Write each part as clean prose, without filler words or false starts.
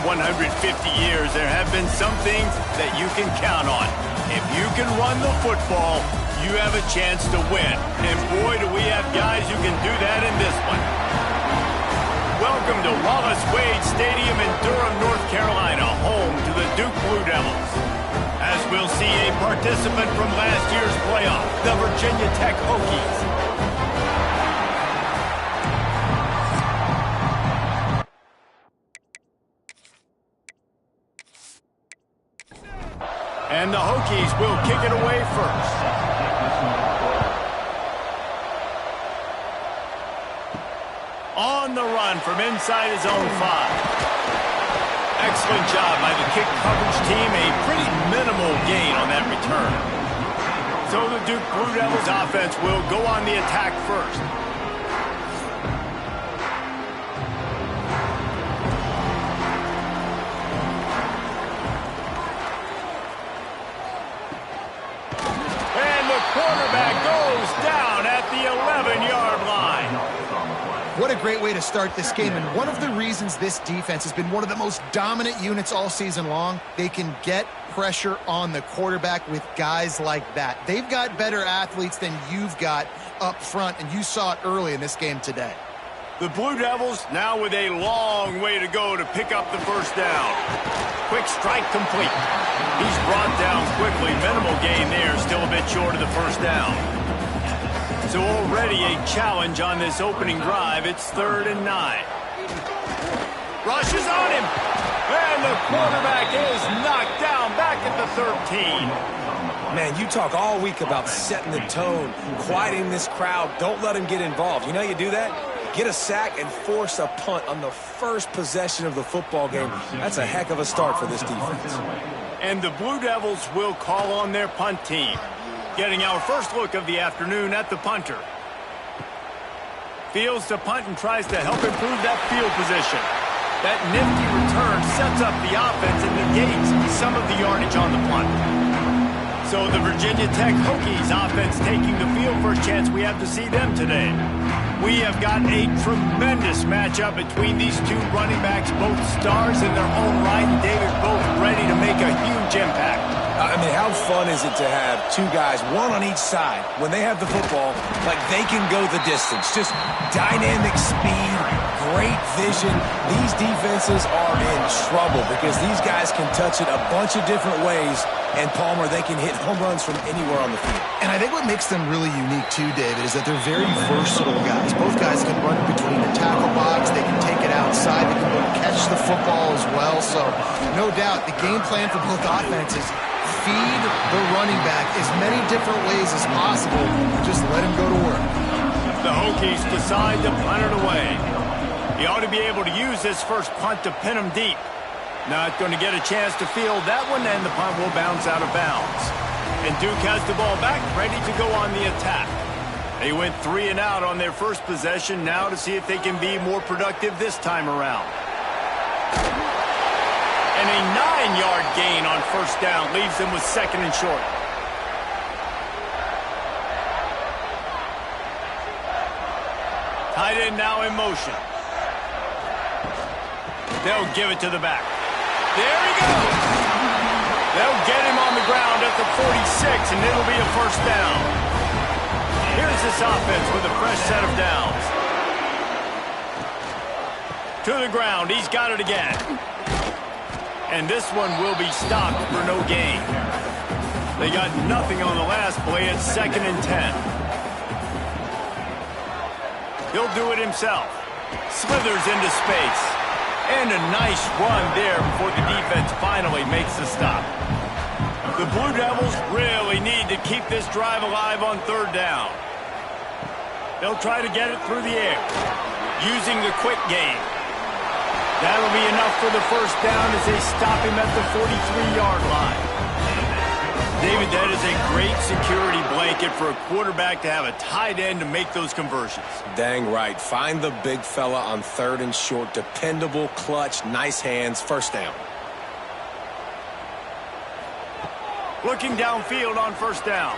150 years, there have been some things that you can count on. If you can run the football, you have a chance to win. And boy, do we have guys who can do that in this one. Welcome to Wallace Wade Stadium in Durham, North Carolina, home to the Duke Blue Devils. As we'll see a participant from last year's playoff, the Virginia Tech Hokies. And the Hokies will kick it away first. On the run from inside his own 5. Excellent job by the kick coverage team. A pretty minimal gain on that return. So the Duke Blue Devils offense will go on the attack first. Quarterback goes down at the 11-yard line. What a great way to start this game, and one of the reasons this defense has been one of the most dominant units all season long, they can get pressure on the quarterback with guys like that. They've got better athletes than you've got up front, and you saw it early in this game today. The Blue Devils now with a long way to go to pick up the first down. Quick strike complete. He's brought down quickly. Minimal gain there, still a bit short of the first down. So already a challenge on this opening drive. It's 3rd and 9. Rush is on him. And the quarterback is knocked down back at the 13. Man, you talk all week about setting the tone, quieting this crowd. Don't let them get involved. You know you do that? Get a sack and force a punt on the first possession of the football game. That's a heck of a start for this defense. And the Blue Devils will call on their punt team. Getting our first look of the afternoon at the punter. Fields to punt and tries to help improve that field position. That nifty return sets up the offense and negates some of the yardage on the punt. So the Virginia Tech Hokies offense taking the field. First chance we have to see them today. We have got a tremendous matchup between these two running backs, both stars in their own right, and David, both ready to make a huge impact. I mean, how fun is it to have two guys, one on each side, when they have the football, like they can go the distance. Just dynamic speed, great vision. These defenses are in trouble because these guys can touch it a bunch of different ways, and Palmer, they can hit home runs from anywhere on the field. And I think what makes them really unique too, David, is that they're very versatile guys. Both guys can run between the tackle box, they can take it outside, they can both catch the football as well. So no doubt the game plan for both offenses, feed the running back as many different ways as possible. Just let him go to work. The Hokies decide to punt it away. He ought to be able to use this first punt to pin him deep. Not going to get a chance to field that one, and the punt will bounce out of bounds. And Duke has the ball back, ready to go on the attack. They went 3 and out on their first possession, now to see if they can be more productive this time around. And a 9-yard gain on first down leaves them with 2nd and short. Tight end now in motion. They'll give it to the back. There he goes. They'll get him on the ground at the 46, and it'll be a first down. Here's this offense with a fresh set of downs. To the ground. He's got it again. And this one will be stopped for no gain. They got nothing on the last play. It's 2nd and 10. He'll do it himself. Slithers into space. And a nice run there before the defense finally makes the stop. The Blue Devils really need to keep this drive alive on 3rd down. They'll try to get it through the air, using the quick game. That'll be enough for the first down as they stop him at the 43-yard line. David, that is a great security blanket for a quarterback to have a tight end to make those conversions. Dang right. Find the big fella on 3rd and short. Dependable, clutch, nice hands, first down. Looking downfield on first down.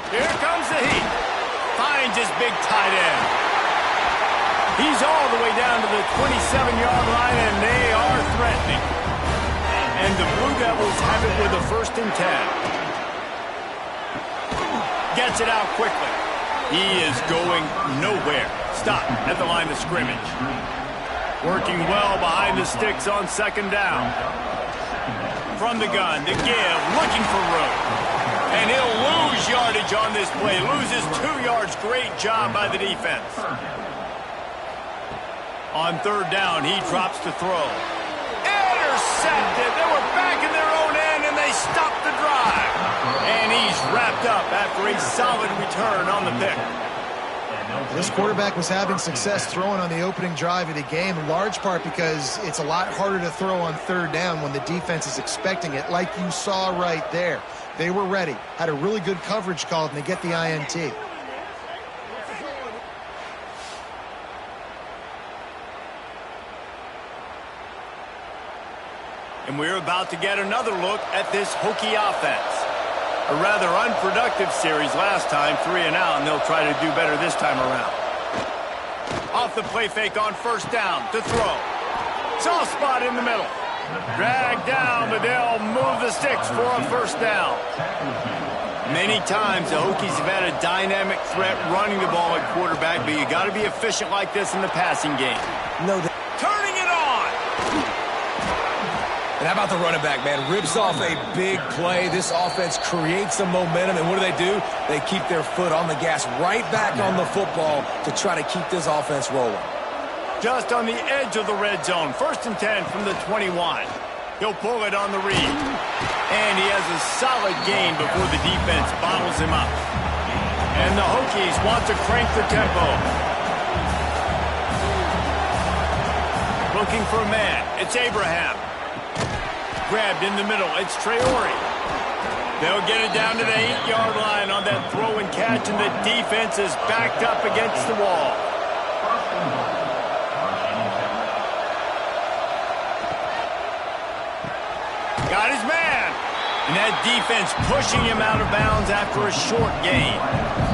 Here comes the heat. Finds his big tight end. He's all the way down to the 27-yard line, and they are threatening. with a 1st and 10. Gets it out quickly. He is going nowhere. Stop at the line of scrimmage. Working well behind the sticks on 2nd down. From the gun to give, looking for room. And he'll lose yardage on this play. Loses 2 yards. Great job by the defense. On 3rd down, he drops to throw. Intercepted. They were back in their own end, and they stopped the drive. And he's wrapped up after a solid return on the pick. This quarterback was having success throwing on the opening drive of the game, in large part because it's a lot harder to throw on 3rd down when the defense is expecting it, like you saw right there. They were ready, had a really good coverage call, and they get the INT. And we're about to get another look at this Hokie offense. A rather unproductive series last time, 3 and out, and they'll try to do better this time around. Off the play fake on 1st down to throw. Soft spot in the middle. Dragged down, but they'll move the sticks for a 1st down. Many times the Hokies have had a dynamic threat running the ball at quarterback, but you got to be efficient like this in the passing game. Turning it on. And how about the running back, man? Rips off a big play. This offense creates some momentum, and what do? They keep their foot on the gas right back on the football to try to keep this offense rolling. Just on the edge of the red zone. 1st and 10 from the 21. He'll pull it on the read. And he has a solid gain before the defense bottles him up. And the Hokies want to crank the tempo. Looking for a man. It's Abraham. Grabbed in the middle. It's Traore. They'll get it down to the 8-yard line on that throw and catch, and the defense is backed up against the wall. Got his man. And that defense pushing him out of bounds after a short gain.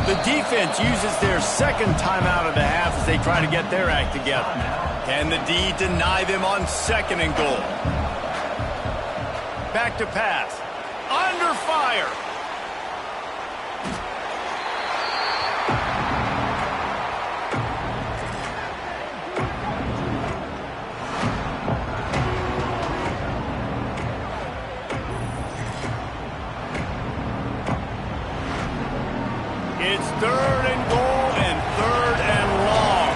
The defense uses their 2nd timeout of the half as they try to get their act together. Can the D deny them on 2nd and goal? Back to pass. Under fire. It's 3rd and goal and 3rd and long.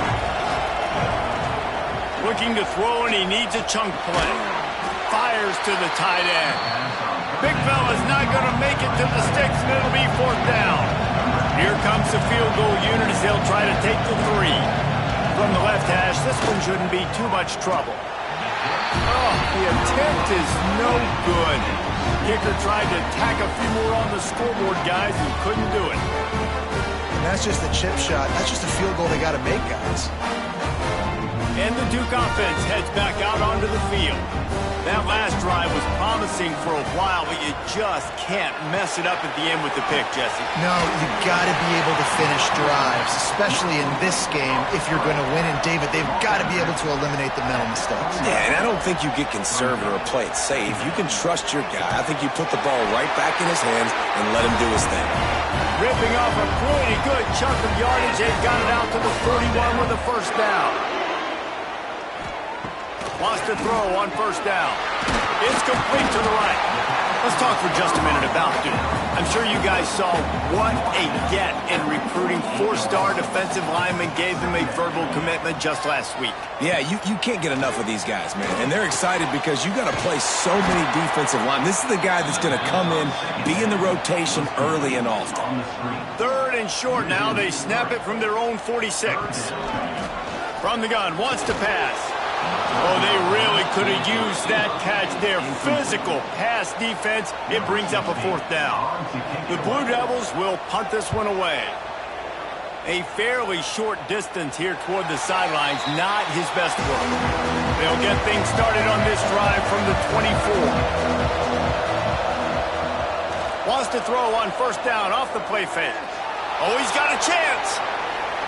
Looking to throw, and he needs a chunk play. Fires to the tight end. Big fella's not going to make it to the sticks, and it'll be 4th down. Here comes the field goal unit as they'll try to take the 3. From the left hash, this one shouldn't be too much trouble. Oh, the attempt is no good. Kicker tried to tack a few more on the scoreboard, guys, and couldn't do it. And that's just a chip shot. That's just a field goal they got to make, guys. And the Duke offense heads back out onto the field. That last drive was promising for a while, but you just can't mess it up at the end with the pick, Jesse. No, you've got to be able to finish drives, especially in this game if you're going to win. And, David, they've got to be able to eliminate the mental mistakes. Yeah, and I don't think you get conservative or play it safe. You can trust your guy. I think you put the ball right back in his hands and let him do his thing. Ripping off a pretty good chunk of yardage. They've got it out to the 41 with a 1st down. Wants to throw on 1st down. It's complete to the right. Let's talk for just a minute about Duke. I'm sure you guys saw what a get in recruiting 4-star defensive linemen gave them a verbal commitment just last week. Yeah, you can't get enough of these guys, man. And they're excited because you got to play so many defensive linemen. This is the guy that's going to come in, be in the rotation early and often. 3rd and short now. They snap it from their own 46. From the gun, wants to pass. Oh, they really could have used that catch there. Physical pass defense. It brings up a 4th down. The Blue Devils will punt this one away. A fairly short distance here toward the sidelines. Not his best work. They'll get things started on this drive from the 24. Wants to throw on 1st down off the play fake. Oh, he's got a chance.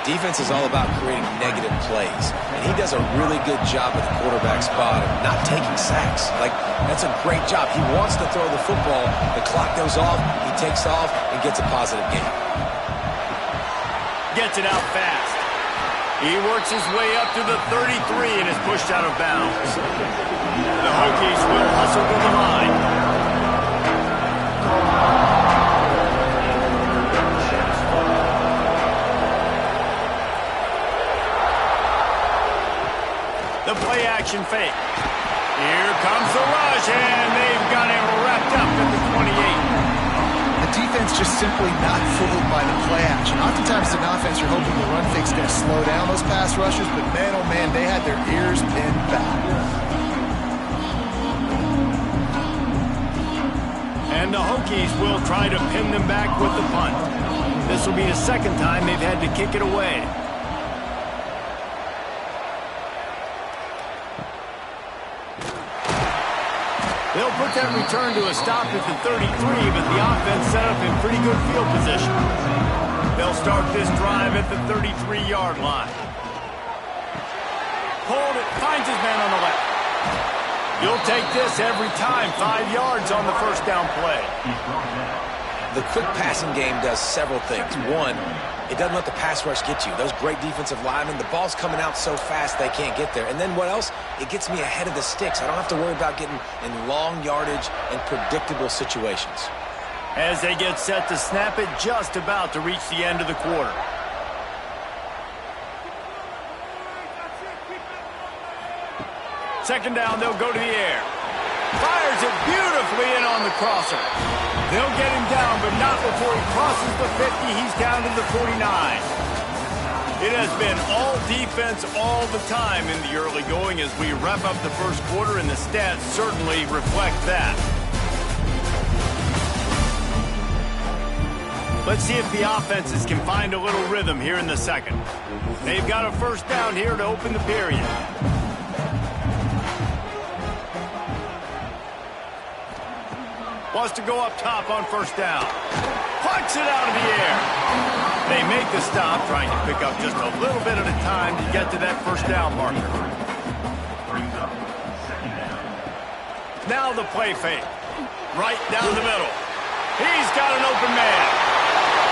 Defense is all about creating negative plays, and he does a really good job at the quarterback spot of not taking sacks. Like, that's a great job. He wants to throw the football. The clock goes off, he takes off, and gets a positive gain. Gets it out fast. He works his way up to the 33 and is pushed out of bounds. The Hokies will hustle to the line. The play action fake. Here comes the rush, and they've got him wrapped up at the 28. The defense just simply not fooled by the play action. Oftentimes as an offense, you're hoping the run fake's going to slow down those pass rushers, but man, oh man, they had their ears pinned back. And the Hokies will try to pin them back with the punt. This will be the second time they've had to kick it away. They'll put that return to a stop at the 33, but the offense set up in pretty good field position. They'll start this drive at the 33-yard line. Hold it, finds his man on the left. You'll take this every time, 5 yards on the first down play. The quick passing game does several things. One, it doesn't let the pass rush get you. Those great defensive linemen, the ball's coming out so fast they can't get there. And then what else? It gets me ahead of the sticks. I don't have to worry about getting in long yardage and predictable situations. As they get set to snap it, just about to reach the end of the quarter. Second down, they'll go to the air. Fires it beautifully in on the crosser. They'll get him down, but not before he crosses the 50. He's down to the 49. It has been all defense all the time in the early going as we wrap up the first quarter, and the stats certainly reflect that. Let's see if the offenses can find a little rhythm here in the second. They've got a first down here to open the period. Wants to go up top on first down. Punts it out of the air. They make the stop, trying to pick up just a little bit at a time to get to that first down marker. Now the play fake. Right down the middle. He's got an open man.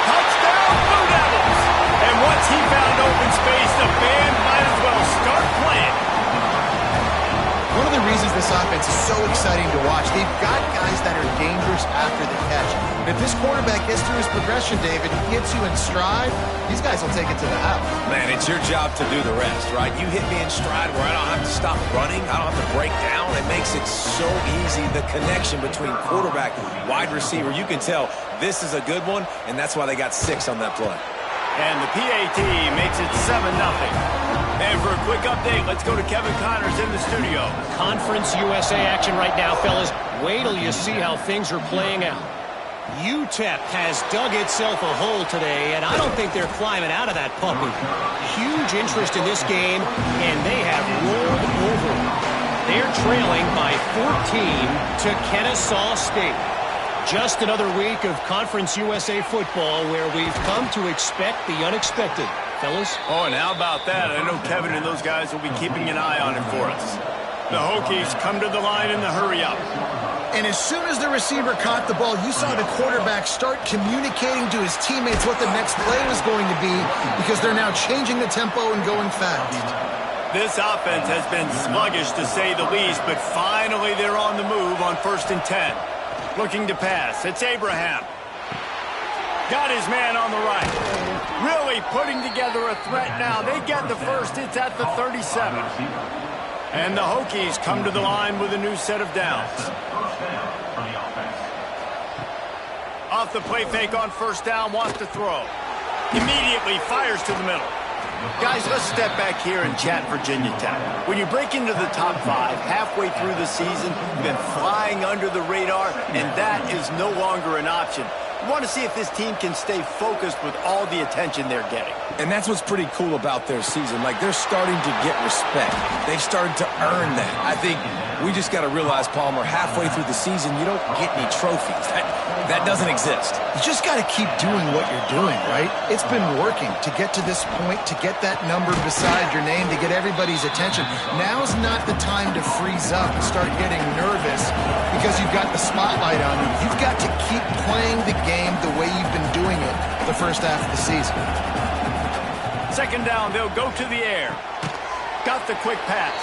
Touchdown, Blue Devils! And once he found open space, the band might as well start playing. One of the reasons this offense is so exciting to watch, they've got guys that are dangerous after the catch. If this quarterback gets through his progression, David, he gets you in stride, these guys will take it to the house. Man, it's your job to do the rest, right? You hit me in stride where I don't have to stop running. I don't have to break down. It makes it so easy, the connection between quarterback and wide receiver. You can tell this is a good one, and that's why they got 6 on that play. And the PAT makes it 7-0. And for a quick update, let's go to Kevin Connors in the studio. Conference USA action right now, fellas. Wait till you see how things are playing out. UTEP has dug itself a hole today, and I don't think they're climbing out of that puppy. Huge interest in this game, and they have rolled over. They're trailing by 14 to Kennesaw State. Just another week of Conference USA football where we've come to expect the unexpected. Fellas? Oh, and how about that? I know Kevin and those guys will be keeping an eye on it for us. The Hokies come to the line in the hurry-up. And as soon as the receiver caught the ball, you saw the quarterback start communicating to his teammates what the next play was going to be because they're now changing the tempo and going fast. This offense has been sluggish to say the least, but finally they're on the move on 1st and 10. Looking to pass. It's Abraham. Got his man on the right. Really putting together a threat now. They get the first. It's at the 37. And the Hokies come to the line with a new set of downs. Off the play fake on first down. Wants to throw. Immediately fires to the middle. Guys, let's step back here and chat Virginia Tech. When you break into the top 5 halfway through the season, you've been flying under the radar, and that is no longer an option. You want to see if this team can stay focused with all the attention they're getting. And that's what's pretty cool about their season. Like, they're starting to get respect. They've started to earn that. I think we just got to realize, Palmer, halfway through the season, you don't get any trophies. That doesn't exist. You just got to keep doing what you're doing, right? It's been working to get to this point, to get that number beside your name, to get everybody's attention. Now's not the time to freeze up and start getting nervous because you've got the spotlight on you. You've got to keep playing the game the way you've been doing it the first half of the season. Second down, they'll go to the air. Got the quick pass.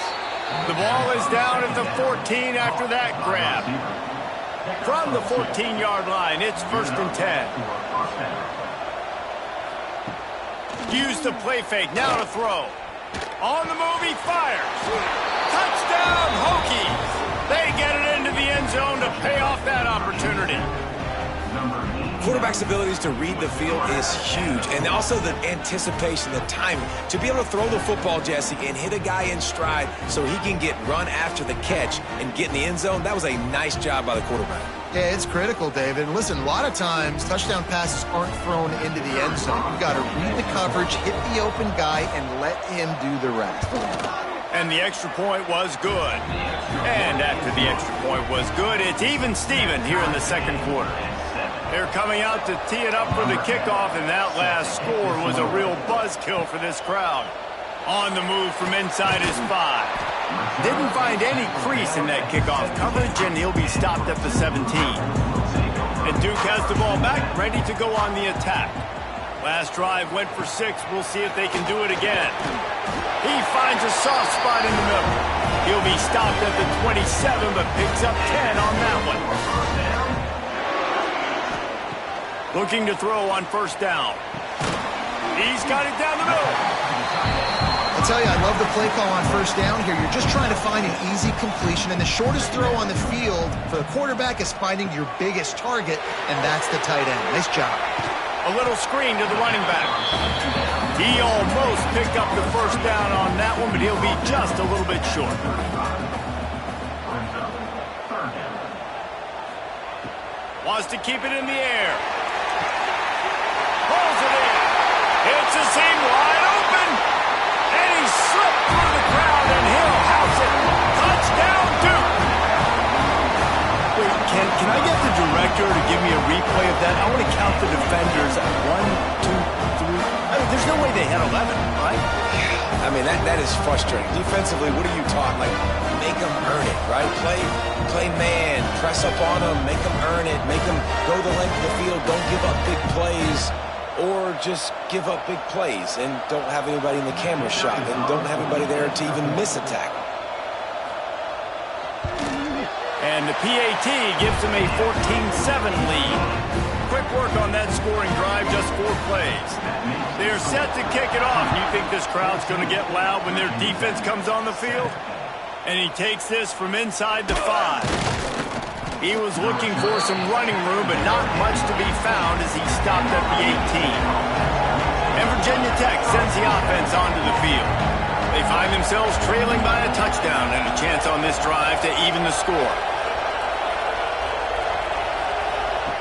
The ball is down at the 14 after that grab. From the 14-yard line, it's 1st and 10. Use the play fake, now to throw. On the move, he fires. Touchdown, Hokies! They get it into the end zone to pay off that opportunity. Quarterback's abilities to read the field is huge, and also the anticipation, the timing. To be able to throw the football, Jesse, and hit a guy in stride so he can get run after the catch and get in the end zone, that was a nice job by the quarterback. Yeah, it's critical, David. And listen, a lot of times, touchdown passes aren't thrown into the end zone. You've got to read the coverage, hit the open guy, and let him do the rest. And the extra point was good. And after the extra point was good, it's even Steven here in the second quarter. They're coming out to tee it up for the kickoff, and that last score was a real buzzkill for this crowd. On the move from inside his 5. Didn't find any crease in that kickoff coverage, and he'll be stopped at the 17. And Duke has the ball back, ready to go on the attack. Last drive went for 6. We'll see if they can do it again. He finds a soft spot in the middle. He'll be stopped at the 27, but picks up 10 on that one. Looking to throw on 1st down. He's got it down the middle. I tell you, I love the play call on 1st down here. You're just trying to find an easy completion, and the shortest throw on the field for the quarterback is finding your biggest target, and that's the tight end. Nice job. A little screen to the running back. He almost picked up the 1st down on that one, but he'll be just a little bit short. Wants to keep it in the air. Pulls it in. It's a seam wide open. And he slipped through the crowd, and he'll house it. Touchdown, Duke. Wait, can I get the director to give me a replay of that? I want to count the defenders at 1, 2, 3. I mean, there's no way they had 11, right? I mean, that is frustrating. Defensively, what are you taught? Like, make them earn it, right? Play man, press up on them, make them earn it, make them go the length of the field, don't give up big plays, or just give up big plays and don't have anybody in the camera shot and don't have anybody there to even miss a tackle. And the PAT gives them a 14-7 lead. Quick work on that scoring drive, just 4 plays. They're set to kick it off. You think this crowd's going to get loud when their defense comes on the field? And he takes this from inside the 5. He was looking for some running room, but not much to be found as he stopped at the 18. And Virginia Tech sends the offense onto the field. They find themselves trailing by a touchdown and a chance on this drive to even the score.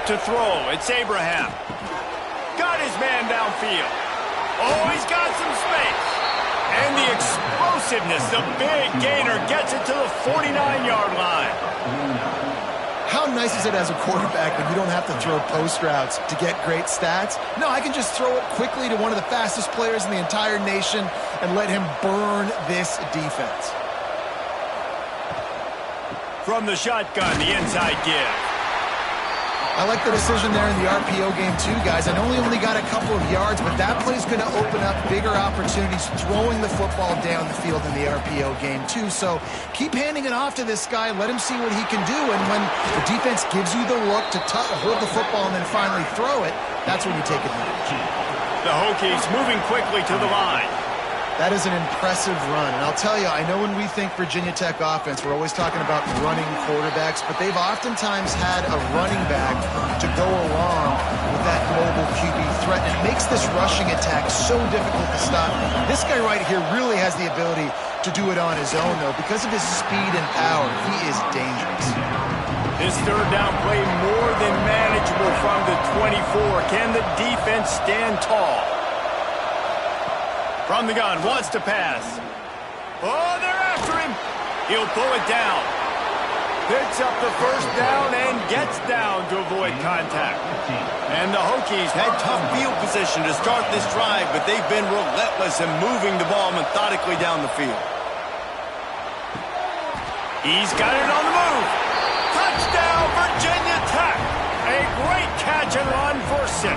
To throw, it's Abraham. Got his man downfield. Oh, he's got some space. And the explosiveness, the big gainer gets it to the 49-yard line. How nice is it as a quarterback when you don't have to throw post routes to get great stats? No, I can just throw it quickly to one of the fastest players in the entire nation and let him burn this defense. From the shotgun, the inside give. I like the decision there in the RPO game too, guys. I know he only got a couple of yards, but that play's going to open up bigger opportunities throwing the football down the field in the RPO game too. So keep handing it off to this guy. Let him see what he can do. And when the defense gives you the look to hold the football and then finally throw it, that's when you take advantage. The Hokies moving quickly to the line. That is an impressive run. And I'll tell you, I know when we think Virginia Tech offense, we're always talking about running quarterbacks, but they've oftentimes had a running back to go along with that mobile QB threat. And it makes this rushing attack so difficult to stop. This guy right here really has the ability to do it on his own, though. Because of his speed and power, he is dangerous. This third down play more than manageable from the 24. Can the defense stand tall? From the gun, wants to pass. Oh, they're after him. He'll pull it down. Picks up the first down and gets down to avoid contact. And the Hokies had tough field position to start this drive, but they've been relentless in moving the ball methodically down the field. He's got it on the move. Touchdown, Virginia Tech. A great catch and run for 6.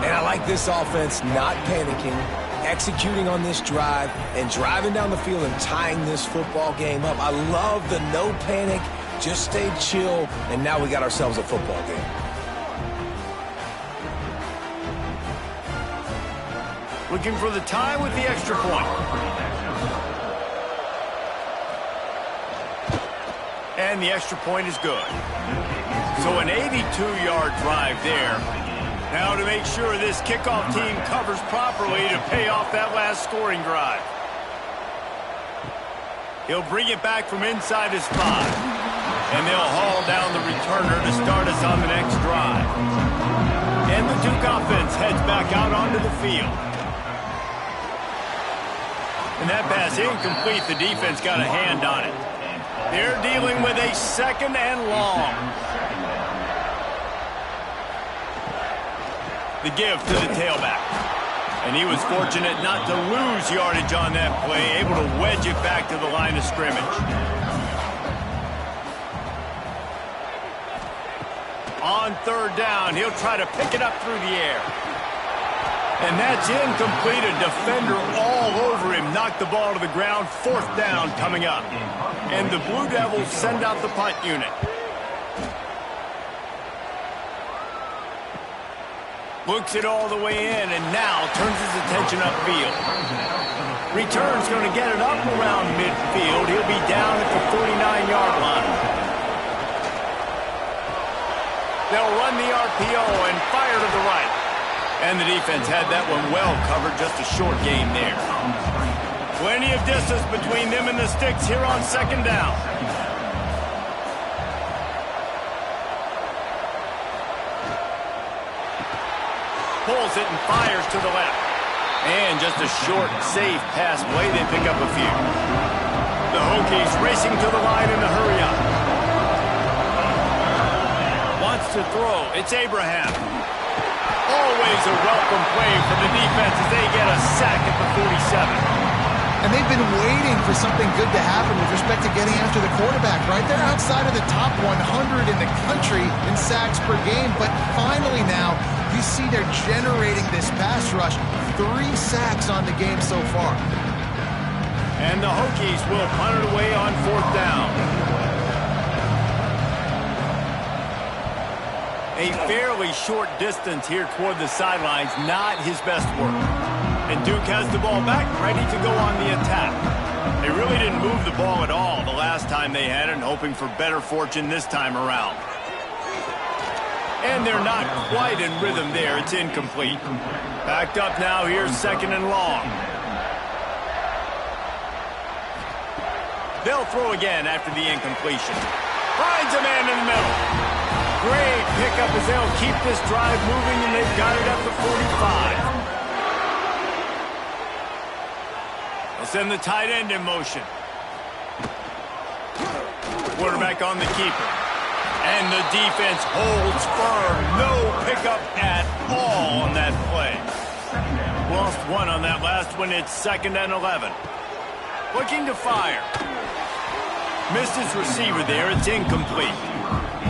And I like this offense not panicking, executing on this drive, and driving down the field and tying this football game up. I love the no panic, just stay chill, and now we got ourselves a football game. Looking for the tie with the extra point. And the extra point is good. So an 82-yard drive there. Now to make sure this kickoff team covers properly to pay off that last scoring drive. He'll bring it back from inside his 5. And they'll haul down the returner to start us on the next drive. And the Duke offense heads back out onto the field. And that pass incomplete. The defense got a hand on it. They're dealing with a 2nd and long. The give to the tailback. And he was fortunate not to lose yardage on that play, able to wedge it back to the line of scrimmage. On 3rd down, he'll try to pick it up through the air. And that's incomplete. A defender all over him. Knocked the ball to the ground. 4th down coming up. And the Blue Devils send out the punt unit. Looks it all the way in and now turns his attention upfield. Return's going to get it up around midfield. He'll be down at the 49-yard line. They'll run the RPO and fire to the right. And the defense had that one well covered, just a short gain there. Plenty of distance between them and the sticks here on 2nd down. Pulls it and fires to the left. And just a short, safe pass play. They pick up a few. The Hokies racing to the line in the hurry up. Wants to throw. It's Abraham. Always a welcome play for the defense as they get a sack at the 47. And they've been waiting for something good to happen with respect to getting after the quarterback, right? They're outside of the top 100 in the country in sacks per game, but finally now you see they're generating this pass rush. 3 sacks on the game so far. And the Hokies will punt it away on 4th down. A fairly short distance here toward the sidelines, not his best work. And Duke has the ball back, ready to go on the attack. They really didn't move the ball at all the last time they had it, and hoping for better fortune this time around. And they're not quite in rhythm there. It's incomplete. Backed up now. Here's 2nd and long. They'll throw again after the incompletion. Finds a man in the middle. Great pickup as they'll keep this drive moving, and they've got it at the 45. They'll send the tight end in motion. Quarterback on the keeper. And the defense holds firm. No pickup at all on that play. Lost 1 on that last one. It's 2nd and 11. Looking to fire. Missed his receiver there. It's incomplete.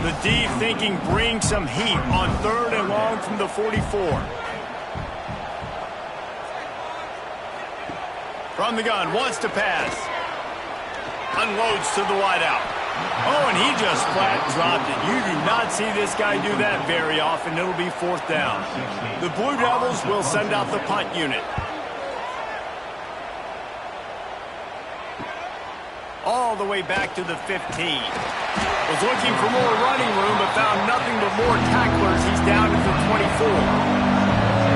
The D thinking bring some heat on 3rd and long from the 44. From the gun, wants to pass. Unloads to the wideout. Oh, and he just flat dropped it. You do not see this guy do that very often. It'll be 4th down. The Blue Devils will send out the punt unit. All the way back to the 15. Was looking for more running room, but found nothing but more tacklers. He's down to the 24.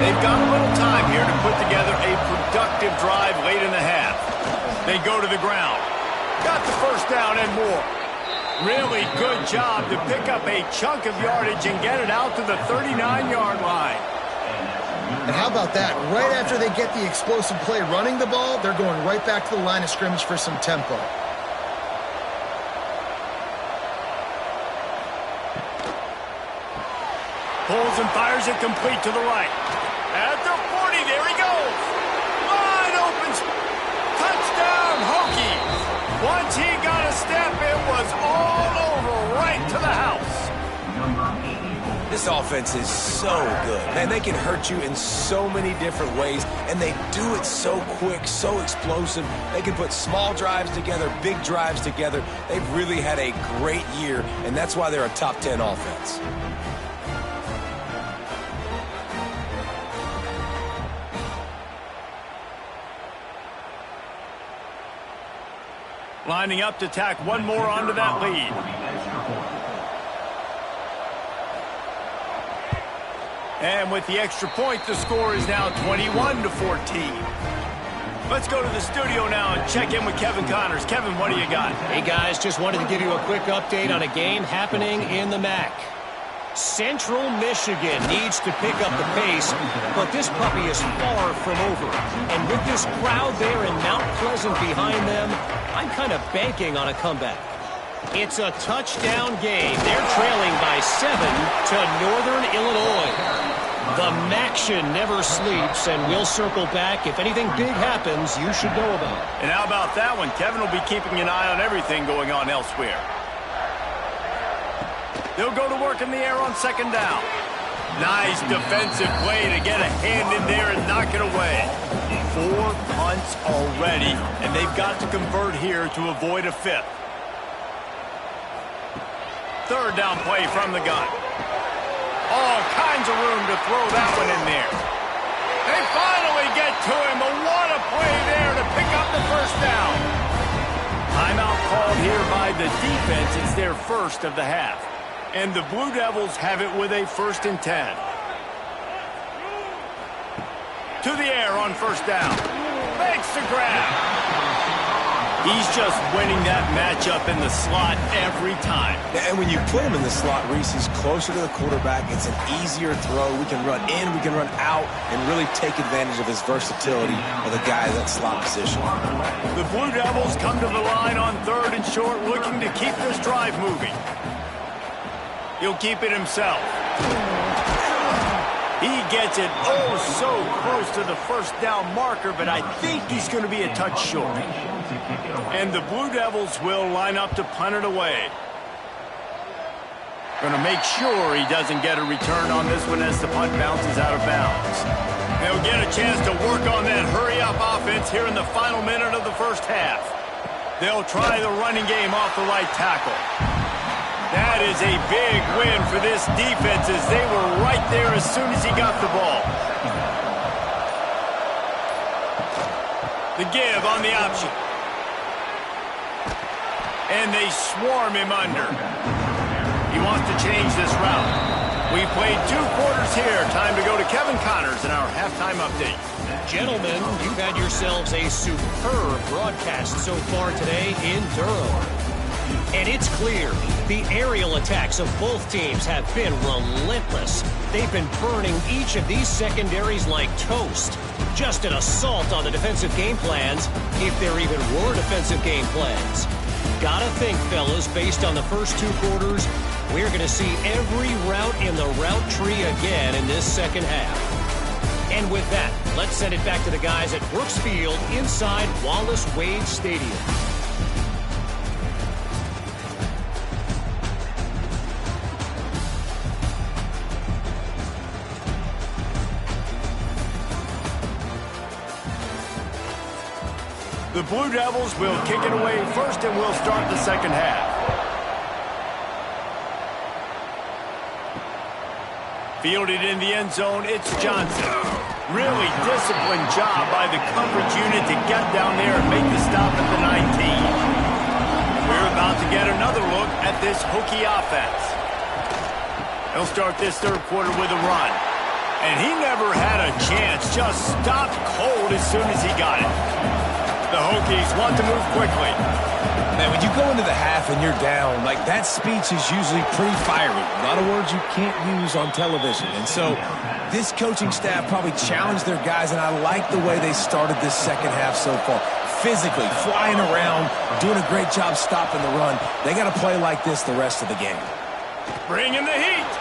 They've got a little time here to put together a productive drive late in the half. They go to the ground. Got the first down and more. Really good job to pick up a chunk of yardage and get it out to the 39-yard line. And how about that? Right after they get the explosive play running the ball, they're going right back to the line of scrimmage for some tempo. Pulls and fires it complete to the right. At the 40, there he goes. Wide open. Touchdown, Hokies. Once he got a step, it was all over right to the house. This offense is so good. Man, they can hurt you in so many different ways, and they do it so quick, so explosive. They can put small drives together, big drives together. They've really had a great year, and that's why they're a top 10 offense. Lining up to tack one more onto that lead. And with the extra point, the score is now 21-14. Let's go to the studio now and check in with Kevin Connors. Kevin, what do you got? Hey, guys, just wanted to give you a quick update on a game happening in the MAC. Central Michigan needs to pick up the pace, but this puppy is far from over. And with this crowd there in Mount Pleasant behind them, I'm kind of banking on a comeback. It's a touchdown game. They're trailing by 7 to Northern Illinois. The MACtion never sleeps, and we'll circle back. If anything big happens, you should know about it. And how about that one? Kevin will be keeping an eye on everything going on elsewhere. They'll go to work in the air on second down. Nice defensive play to get a hand in there and knock it away. 4 punts already, and they've got to convert here to avoid a 5th. Third down play from the gun. All kinds of room to throw that one in there. They finally get to him, but what a play there to pick up the first down. Timeout called here by the defense. It's their first of the half. And the Blue Devils have it with a 1st and 10. To the air on first down. Makes the grab. He's just winning that matchup in the slot every time. And when you put him in the slot, Reese, he's closer to the quarterback. It's an easier throw. We can run in, we can run out, and really take advantage of his versatility of the guy in that slot position. The Blue Devils come to the line on 3rd and short, looking to keep this drive moving. He'll keep it himself. He gets it oh so close to the first down marker, but I think he's going to be a touch short. And the Blue Devils will line up to punt it away. Going to make sure he doesn't get a return on this one as the punt bounces out of bounds. They'll get a chance to work on that hurry-up offense here in the final minute of the first half. They'll try the running game off the right tackle. That is a big win for this defense as they were right there as soon as he got the ball. The give on the option. And they swarm him under. He wants to change this route. We've played 2 quarters here. Time to go to Kevin Connors in our halftime update. Gentlemen, you've had yourselves a superb broadcast so far today in Durham. And it's clear, the aerial attacks of both teams have been relentless. They've been burning each of these secondaries like toast. Just an assault on the defensive game plans, if there even were defensive game plans. Gotta think, fellas, based on the first 2 quarters, we're going to see every route in the route tree again in this second half. And with that, let's send it back to the guys at Brooks Field inside Wallace Wade Stadium. The Blue Devils will kick it away first, and we'll start the second half. Fielded in the end zone, it's Johnson. Really disciplined job by the coverage unit to get down there and make the stop at the 19. We're about to get another look at this Hokie offense. He'll start this 3rd quarter with a run. And he never had a chance, just stopped cold as soon as he got it. The Hokies want to move quickly. Man, when you go into the half and you're down, like that speech is usually pretty fiery. A lot of words you can't use on television. And so this coaching staff probably challenged their guys, and I like the way they started this second half so far. Physically, flying around, doing a great job stopping the run. They got to play like this the rest of the game. Bringing the heat.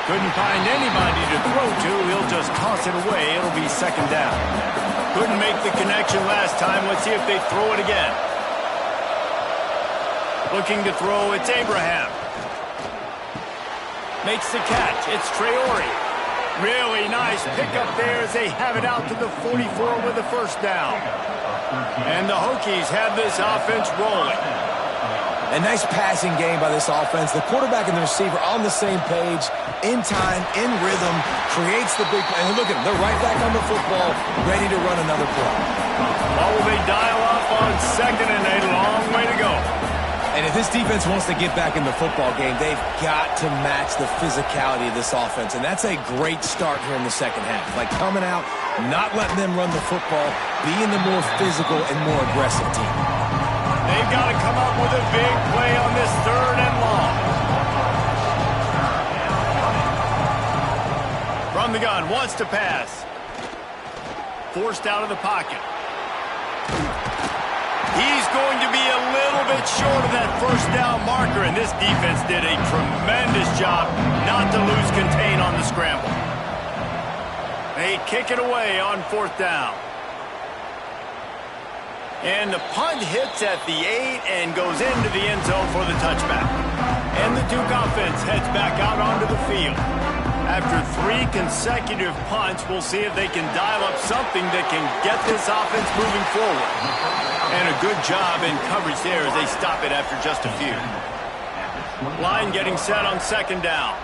Couldn't find anybody to throw to. He'll just toss it away. It'll be second down. Couldn't make the connection last time. Let's see if they throw it again. Looking to throw, it's Abraham. Makes the catch. It's Traore. Really nice pickup there as they have it out to the 44 with a first down. And the Hokies have this offense rolling. A nice passing game by this offense. The quarterback and the receiver on the same page, in time, in rhythm, creates the big play. And look at them. They're right back on the football, ready to run another play. Well, will they dial up on second and a long way to go? And if this defense wants to get back in the football game, they've got to match the physicality of this offense. And that's a great start here in the second half. Like coming out, not letting them run the football, being the more physical and more aggressive team. They've got to come up with a big play on this third and long. From the gun, wants to pass. Forced out of the pocket. He's going to be a little bit short of that first down marker, and this defense did a tremendous job not to lose contain on the scramble. They kick it away on fourth down. And the punt hits at the 8 and goes into the end zone for the touchback. And the Duke offense heads back out onto the field. After 3 consecutive punts, we'll see if they can dial up something that can get this offense moving forward. And a good job in coverage there as they stop it after just a few. Line getting set on second down.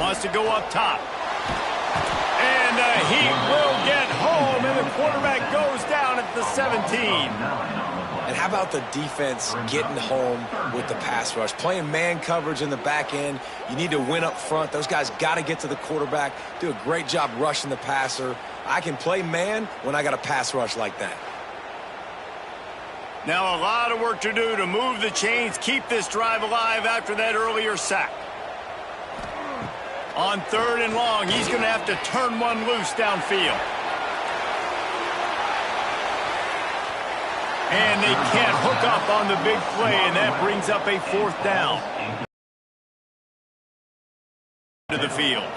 Wants to go up top. And he will get home, and the quarterback goes down at the 17. And how about the defense getting home with the pass rush? Playing man coverage in the back end. You need to win up front. Those guys got to get to the quarterback, do a great job rushing the passer. I can play man when I got a pass rush like that. Now a lot of work to do to move the chains, keep this drive alive after that earlier sack. On third and long, he's going to have to turn one loose downfield. And they can't hook up on the big play, and that brings up a fourth down. To the field.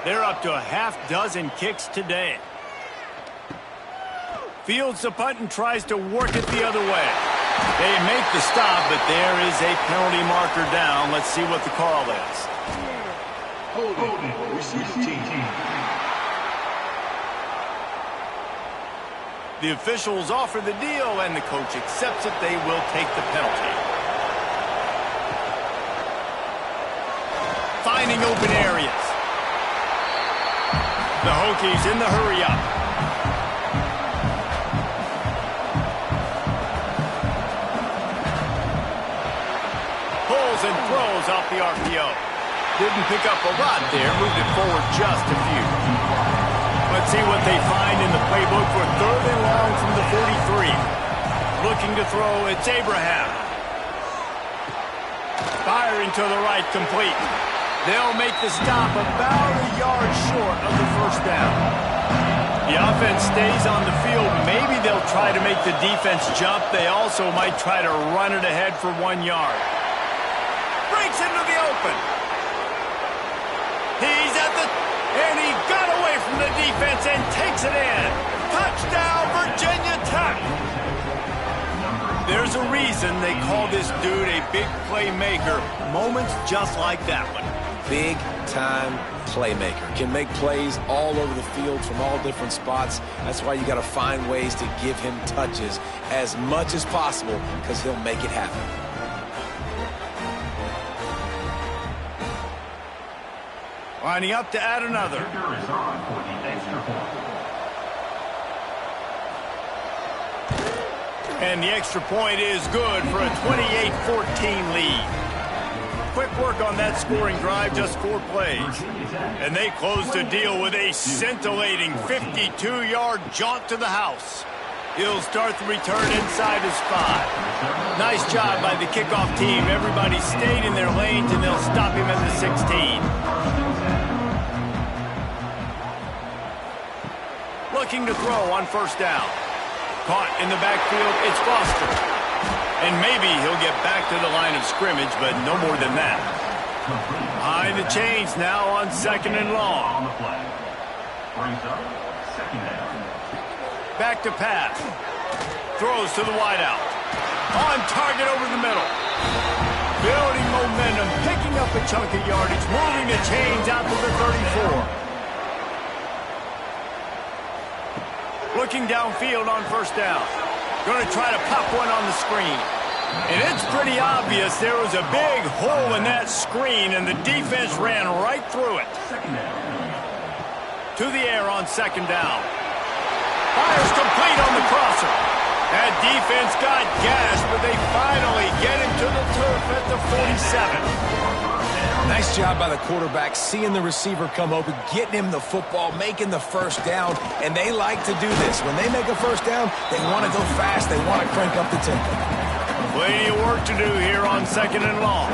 They're up to a half dozen kicks today. Fields the punt and tries to work it the other way. They make the stop, but there is a penalty marker down. Let's see what the call is. The officials offer the deal, and the coach accepts it. They will take the penalty. Finding open areas. The Hokies in the hurry-up. Pulls and throws off the RPO. Didn't pick up a lot there, moved it forward just a few. Let's see what they find in the playbook for third and long from the 43. Looking to throw, it's Abraham. Firing to the right, complete. They'll make the stop about a yard short of the first down. The offense stays on the field. Maybe they'll try to make the defense jump. They also might try to run it ahead for 1 yard. Breaks into the open. He's at the... And he got away from the defense and takes it in. Touchdown, Virginia Tech. There's a reason they call this dude a big playmaker. Moments just like that one. Big-time playmaker. Can make plays all over the field from all different spots. That's why you got to find ways to give him touches as much as possible, because he'll make it happen. Lining up to add another. And the extra point is good for a 28-14 lead. Quick work on that scoring drive, just 4 plays. And they close the deal with a scintillating 52-yard jaunt to the house. He'll start the return inside his 5. Nice job by the kickoff team. Everybody stayed in their lanes, and they'll stop him at the 16. Looking to throw on first down. Caught in the backfield, it's Foster. And maybe he'll get back to the line of scrimmage, but no more than that. Behind the chains now on 2nd and long. Back to pass. Throws to the wideout. On target over the middle. Building momentum, picking up a chunk of yardage, moving the chains out to the 34. Looking downfield on first down. Going to try to pop one on the screen. And it's pretty obvious there was a big hole in that screen, and the defense ran right through it. To the air on 2nd down. Fires complete on the crosser. That defense got gashed, but they finally get him to the turf at the 47. Nice job by the quarterback, seeing the receiver come open, getting him the football, making the first down, and they like to do this. When they make a first down, they want to go fast. They want to crank up the tempo. Plenty of work to do here on 2nd and long.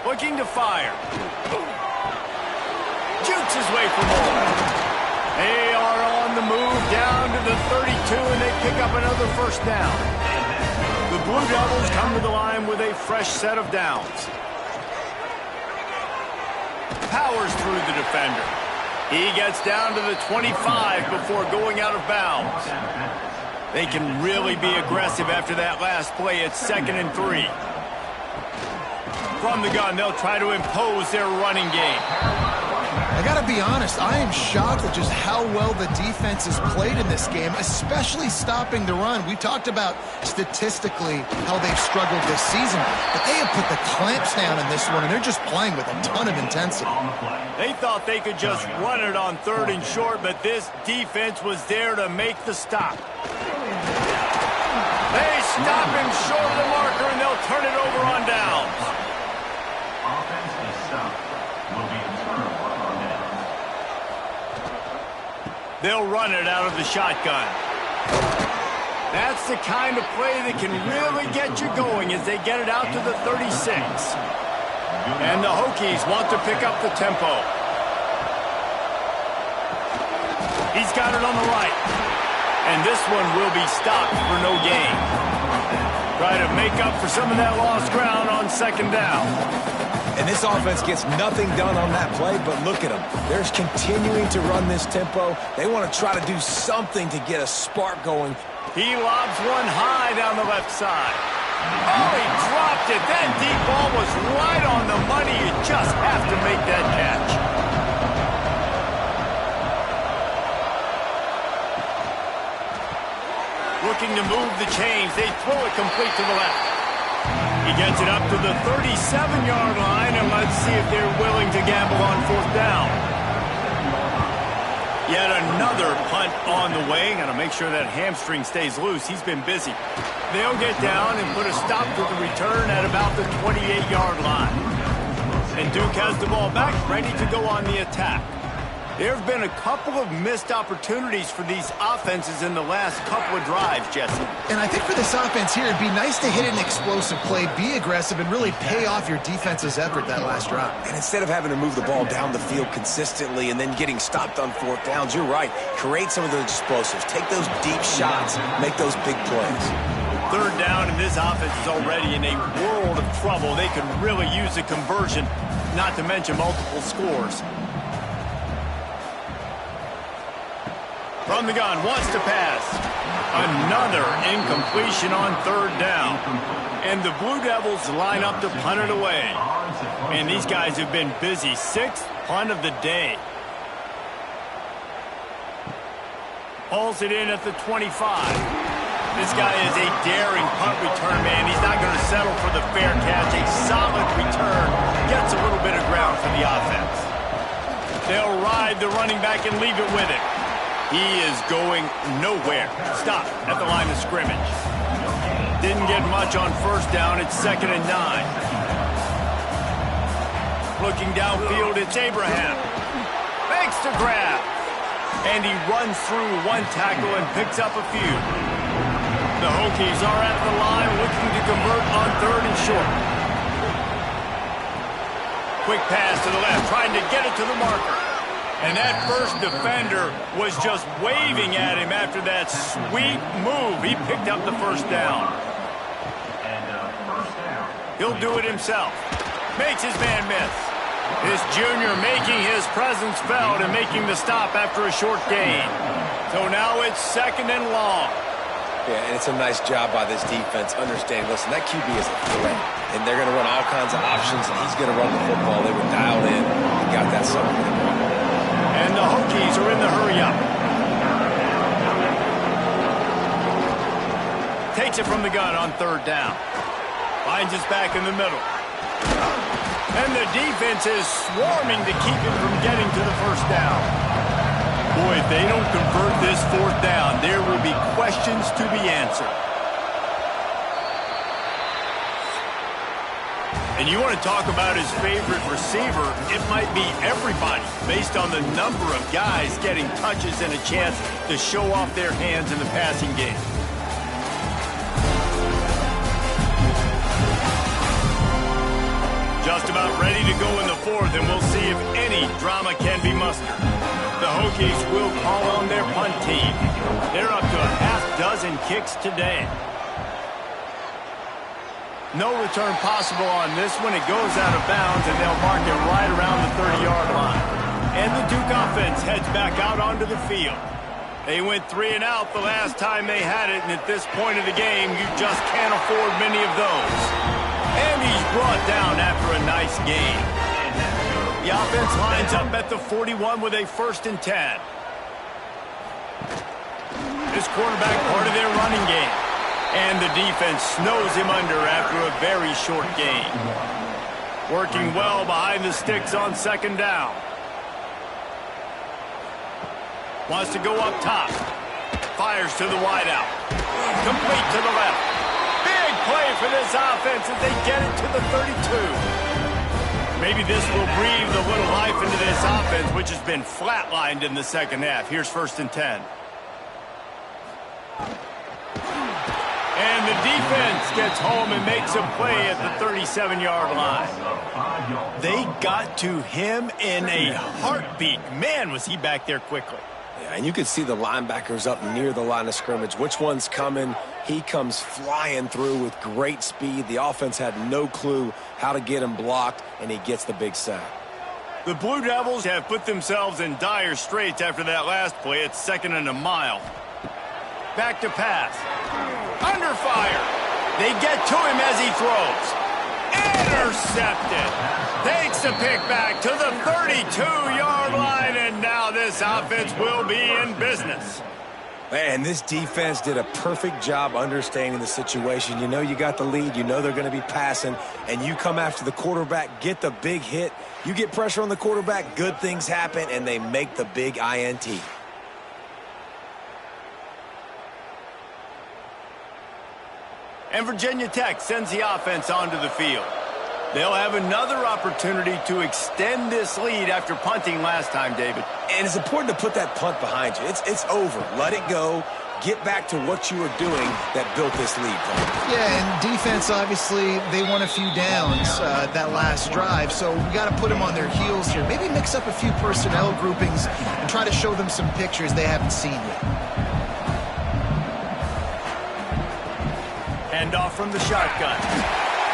Looking to fire. Jukes his way for more. They are on the move down to the 32, and they pick up another first down. The Blue Devils come to the line with a fresh set of downs. Powers through the defender. He gets down to the 25 before going out of bounds. They can really be aggressive after that last play at 2nd and 3. From the gun, they'll try to impose their running game. I got to be honest, I am shocked at just how well the defense has played in this game, especially stopping the run. We talked about statistically how they've struggled this season, but they have put the clamps down in this one, and they're just playing with a ton of intensity. They thought they could just run it on 3rd and short, but this defense was there to make the stop. They stop him short of the marker, and they'll turn it over on downs. Offense is stopped. Will be a turnover on downs. They'll run it out of the shotgun. That's the kind of play that can really get you going as they get it out to the 36. And the Hokies want to pick up the tempo. He's got it on the right. And this one will be stopped for no gain. Try to make up for some of that lost ground on 2nd down. And this offense gets nothing done on that play, but look at them. They're continuing to run this tempo. They want to try to do something to get a spark going. He lobs one high down the left side. Oh, he dropped it. That deep ball was right on the money. You just have to make that catch. Looking to move the chains. They throw it complete to the left. He gets it up to the 37-yard line, and let's see if they're willing to gamble on 4th down. Yet another punt on the way. Got to make sure that hamstring stays loose. He's been busy. They'll get down and put a stop to the return at about the 28-yard line. And Duke has the ball back, ready to go on the attack. There have been a couple of missed opportunities for these offenses in the last couple of drives, Jesse. And I think for this offense here, it'd be nice to hit an explosive play, be aggressive, and really pay off your defense's effort that last drive. And instead of having to move the ball down the field consistently and then getting stopped on 4th downs, you're right. Create some of those explosives. Take those deep shots. Make those big plays. 3rd down, and this offense is already in a world of trouble. They could really use a conversion, not to mention multiple scores. From the gun, wants to pass. Another incompletion on 3rd down. And the Blue Devils line up to punt it away. And these guys have been busy. 6th punt of the day. Hauls it in at the 25. This guy is a daring punt return man. He's not going to settle for the fair catch. A solid return. Gets a little bit of ground for the offense. They'll ride the running back and leave it with it. He is going nowhere. Stop at the line of scrimmage. Didn't get much on 1st down. It's 2nd and 9. Looking downfield, it's Abraham. Makes the grab. And he runs through one tackle and picks up a few. The Hokies are at the line looking to convert on 3rd and short. Quick pass to the left, trying to get it to the marker. And that first defender was just waving at him after that sweet move. He picked up the first down. He'll do it himself. Makes his man miss. This junior making his presence felt and making the stop after a short gain. So now it's 2nd and long. Yeah, and it's a nice job by this defense. Understand, listen, that QB is a threat. And they're going to run all kinds of options, and he's going to run the football. They were dialed in and got that something. And the Hokies are in the hurry-up. Takes it from the gun on 3rd down. Finds his back in the middle. And the defense is swarming to keep him from getting to the first down. Boy, if they don't convert this 4th down, there will be questions to be answered. And you want to talk about his favorite receiver, it might be everybody, based on the number of guys getting touches and a chance to show off their hands in the passing game. Just about ready to go in the 4th, and we'll see if any drama can be mustered. The Hokies will call on their punt team. They're up to a half-dozen kicks today. No return possible on this one. It goes out of bounds, and they'll mark it right around the 30-yard line. And the Duke offense heads back out onto the field. They went 3 and out the last time they had it, and at this point of the game, you just can't afford many of those. And he's brought down after a nice gain. The offense lines up at the 41 with a 1st and 10. This quarterback part of their running game. And the defense snows him under after a very short gain. Working well behind the sticks on 2nd down. Wants to go up top. Fires to the wideout. Complete to the left. Big play for this offense as they get it to the 32. Maybe this will breathe a little life into this offense, which has been flatlined in the 2nd half. Here's 1st and 10. And the defense gets home and makes a play at the 37-yard line. They got to him in a heartbeat. Man, was he back there quickly. Yeah, and you could see the linebackers up near the line of scrimmage. Which one's coming? He comes flying through with great speed. The offense had no clue how to get him blocked, and he gets the big sack. The Blue Devils have put themselves in dire straits after that last play. It's 2nd and a mile. Back to pass. Under fire. They get to him as he throws. Intercepted. Takes the pick back to the 32-yard line, and now this offense will be in business. Man, this defense did a perfect job understanding the situation. You know you got the lead. You know they're going to be passing, and you come after the quarterback, get the big hit. You get pressure on the quarterback, good things happen, and they make the big INT. And Virginia Tech sends the offense onto the field. They'll have another opportunity to extend this lead after punting last time, David. And it's important to put that punt behind you. It's over. Let it go. Get back to what you were doing that built this lead. Yeah, and defense, obviously, they won a few downs that last drive, so we got to put them on their heels here. Maybe mix up a few personnel groupings and try to show them some pictures they haven't seen yet. Handoff from the shotgun.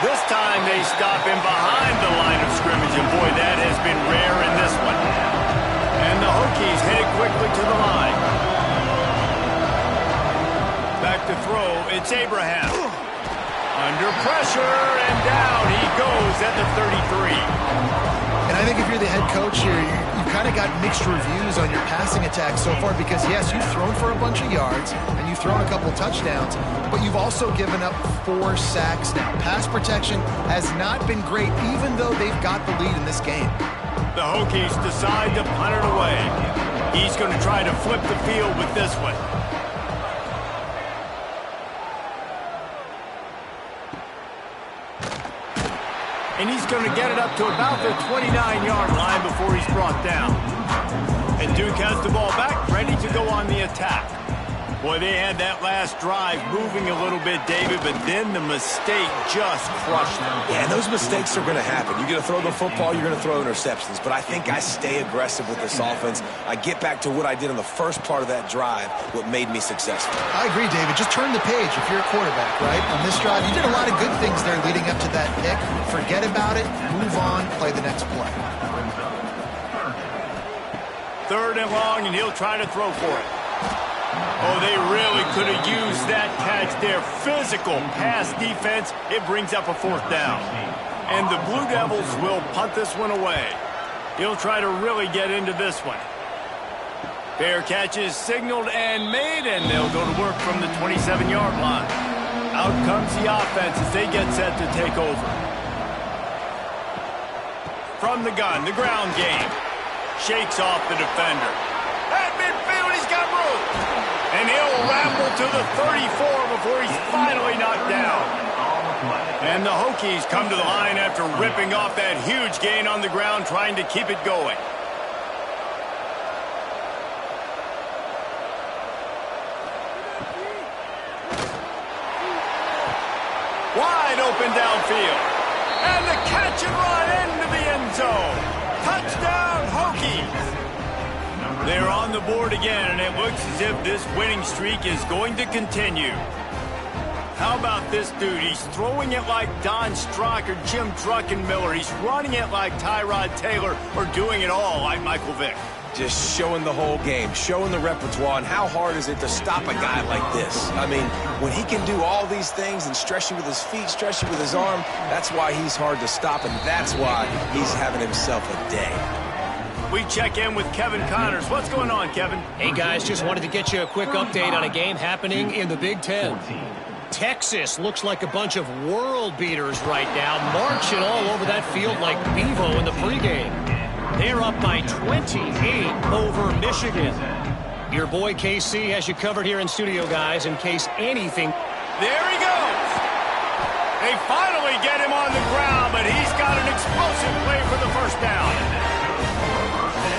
This time they stop him behind the line of scrimmage, and boy, that has been rare in this one. And the Hokies head quickly to the line. Back to throw, it's Abraham. Under pressure, and down he goes at the 33. And I think if you're the head coach here, you kind of got mixed reviews on your passing attack so far because, yes, you've thrown for a bunch of yards and you've thrown a couple touchdowns, but you've also given up 4 sacks now. Pass protection has not been great, even though they've got the lead in this game. The Hokies decide to punt it away. He's going to try to flip the field with this one. And he's going to get it up to about the 29-yard line before he's brought down. And Duke has the ball back, ready to go on the attack. Boy, they had that last drive moving a little bit, David, but then the mistake just crushed them. Yeah, and those mistakes are going to happen. You're going to throw the football, you're going to throw interceptions. But I think I stay aggressive with this offense. I get back to what I did in the first part of that drive, what made me successful. I agree, David. Just turn the page if you're a quarterback, right? On this drive, you did a lot of good things there leading up to that pick. Forget about it, move on, play the next play. 3rd and long, and he'll try to throw for it. Oh, they really could have used that catch there. Physical pass defense. It brings up a 4th down. And the Blue Devils will punt this one away. He'll try to really get into this one. Fair catch is signaled and made, and they'll go to work from the 27-yard line. Out comes the offense as they get set to take over. From the gun, the ground game. Shakes off the defender. At midfield, he's got room. And he'll ramble to the 34 before he's finally knocked down. And the Hokies come to the line after ripping off that huge gain on the ground, trying to keep it going. Wide open downfield. And the catch and run into the end zone. Touchdown, Hokies. They're on the board again, and it looks as if this winning streak is going to continue. How about this dude? He's throwing it like Don Strock or Jim Druckenmiller. He's running it like Tyrod Taylor, or doing it all like Michael Vick. Just showing the whole game, showing the repertoire, and how hard is it to stop a guy like this? I mean, when he can do all these things and stretch you with his feet, stretch you with his arm, that's why he's hard to stop, and that's why he's having himself a day. We check in with Kevin Connors. What's going on, Kevin? Hey, guys, just wanted to get you a quick update on a game happening in the Big Ten. Texas looks like a bunch of world beaters right now, marching all over that field like Bevo in the pregame. They're up by 28 over Michigan. Your boy KC has you covered here in studio, guys, in case anything. There he goes. They finally get him on the ground, but he's got an explosive play for the first down.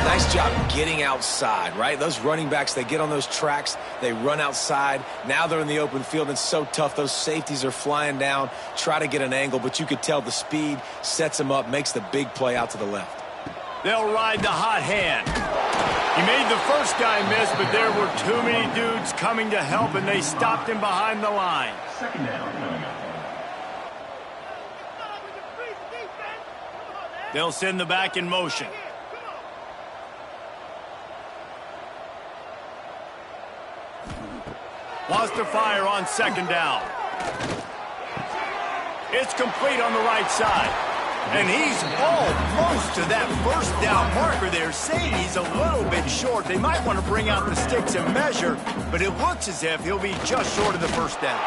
Nice job getting outside, right? Those running backs, they get on those tracks, they run outside. Now they're in the open field. It's so tough. Those safeties are flying down, try to get an angle, but you could tell the speed sets them up, makes the big play out to the left. They'll ride the hot hand. He made the first guy miss, but there were too many dudes coming to help, and they stopped him behind the line. 2nd down coming up. They'll send the back in motion. Wants to fire on 2nd down. It's complete on the right side. And he's almost to that first down marker there, saying he's a little bit short. They might want to bring out the sticks and measure, but it looks as if he'll be just short of the first down.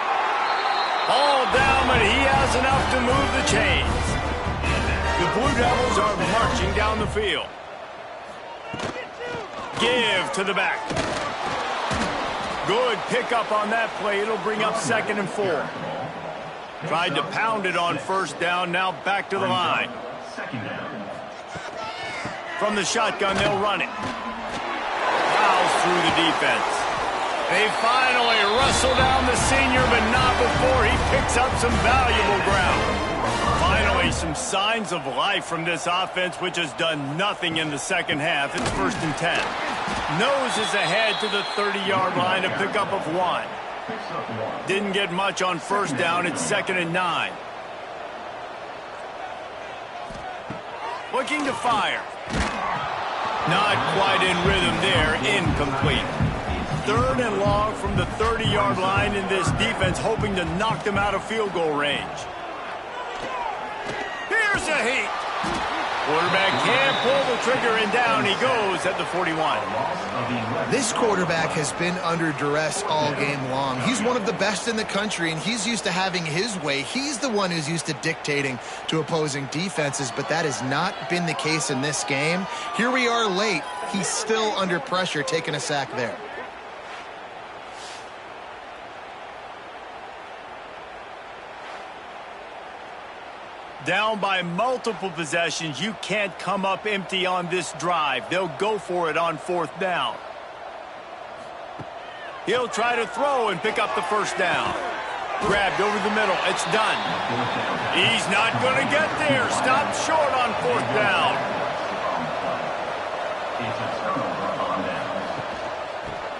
Ball down, but he has enough to move the chains. The Blue Devils are marching down the field. Give to the back. Good pickup on that play. It'll bring up 2nd and 4. Tried to pound it on first down. Now back to the line. 2nd down. From the shotgun, they'll run it. Fouls through the defense. They finally wrestle down the senior, but not before he picks up some valuable ground. Finally, some signs of life from this offense, which has done nothing in the second half. It's 1st and 10. Noses ahead to the 30-yard line, a pickup of 1. Didn't get much on first down. It's 2nd and 9. Looking to fire. Not quite in rhythm there. Incomplete. 3rd and long from the 30-yard line, in this defense hoping to knock them out of field goal range. Here's a heat. Quarterback can't pull the trigger, and down he goes at the 41. This quarterback has been under duress all game long. He's one of the best in the country, and he's used to having his way. He's the one who's used to dictating to opposing defenses, but that has not been the case in this game. Here we are late. He's still under pressure, taking a sack there. Down by multiple possessions, you can't come up empty on this drive. They'll go for it on 4th down. He'll try to throw and pick up the first down. Grabbed over the middle. It's done. He's not going to get there. Stopped short on 4th down.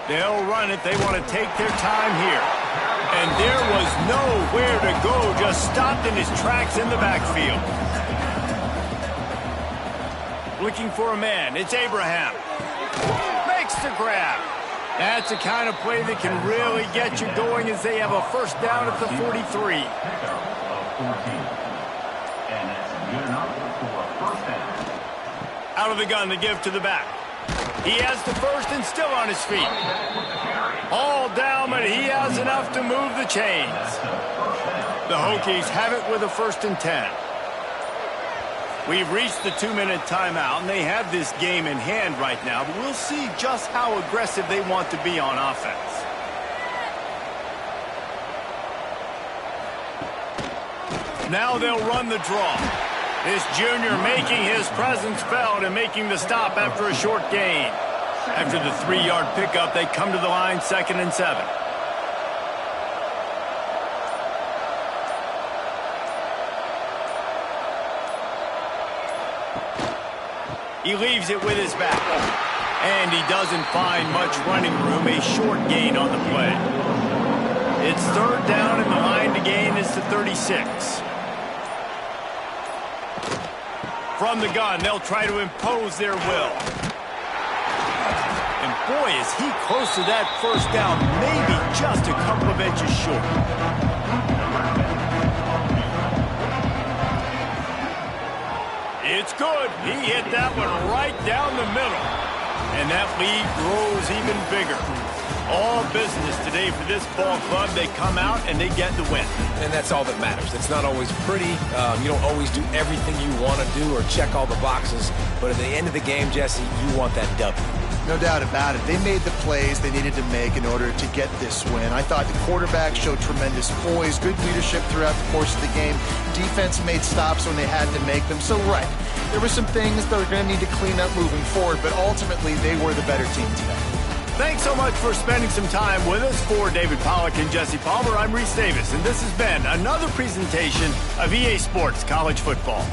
They'll run it. They want to take their time here. And there was nowhere to go. Just stopped in his tracks in the backfield. Looking for a man. It's Abraham. Makes the grab. That's the kind of play that can really get you going as they have a first down at the 43. Out of the gun to give to the back. He has the first and still on his feet. All down, but he has enough to move the chains. The Hokies have it with a 1st and 10. We've reached the 2-minute timeout, and they have this game in hand right now, but we'll see just how aggressive they want to be on offense. Now they'll run the draw. This junior making his presence felt and making the stop after a short gain. After the 3-yard pickup, they come to the line 2nd and 7. He leaves it with his back. And he doesn't find much running room. A short gain on the play. It's 3rd down, and the line to gain is to 36. From the gun, they'll try to impose their will. And boy, is he close to that first down. Maybe just a couple of inches short. It's good. He hit that one right down the middle. And that lead grows even bigger. All business today for this ball club. They come out and they get the win. And that's all that matters. It's not always pretty. You don't always do everything you want to do or check all the boxes. But at the end of the game, Jesse, you want that W. No doubt about it. They made the plays they needed to make in order to get this win. I thought the quarterback showed tremendous poise, good leadership throughout the course of the game. Defense made stops when they had to make them. So, right, there were some things that we're going to need to clean up moving forward, but ultimately they were the better team today. Thanks so much for spending some time with us. For David Pollack and Jesse Palmer, I'm Reese Davis, and this has been another presentation of EA Sports College Football.